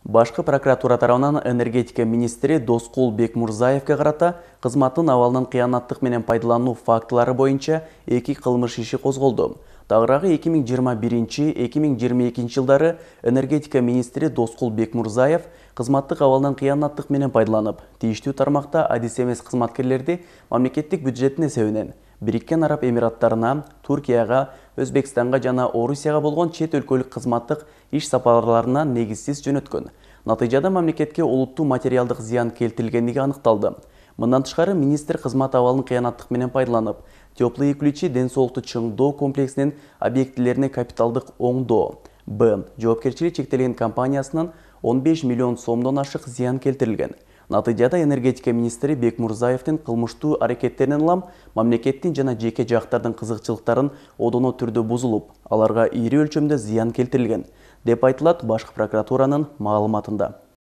Башкы прокуратура тарабынан энергетика министри Доскул Бекмурзаевке карата кызматтын абалынан кыянаттык менен пайдалануу фактылары боюнча 2 кылмыш иши козголду. Тагыраагы 2021-2022 жылдары энергетика министри Доскул Бекмурзаев кызматтык абалынан кыянаттык менен пайдаланып, тийиштүү тармакта адис эмес кызматкерлерди мамлекеттик бюджеттин эсебинен Бириккен Араб Эмираттарына, Туркияга, Өзбекстанга жана Орусияга болгон чет өлкөлүк кызматтык иш сапарларына негизсиз жөнөткөн. Натыйжада мамлекетке улуттуу материалдык зыян келтирилгендиги аныкталды. Мындан тышкары министр кызмат абалын кыянаттык менен пайдаланып, теплый ключи ден соолукту чыңдоо комплексинин объектилерине капиталдык оңдоо Б. Жоопкерчилиги чектелген компаниясынан 15 миллион сомдон ашык зыян келтирилген. Натыйжада энергетика министри Бекмурзаевдин кылмыштуу аракеттеринен улам мамлекеттин жана жеке жактардын кызыкчылыктарын одоно түрдө бузулуп, аларга ири өлчөмдө зыян келтирилген, деп айтылат Башкы прокуратуранын маалыматында.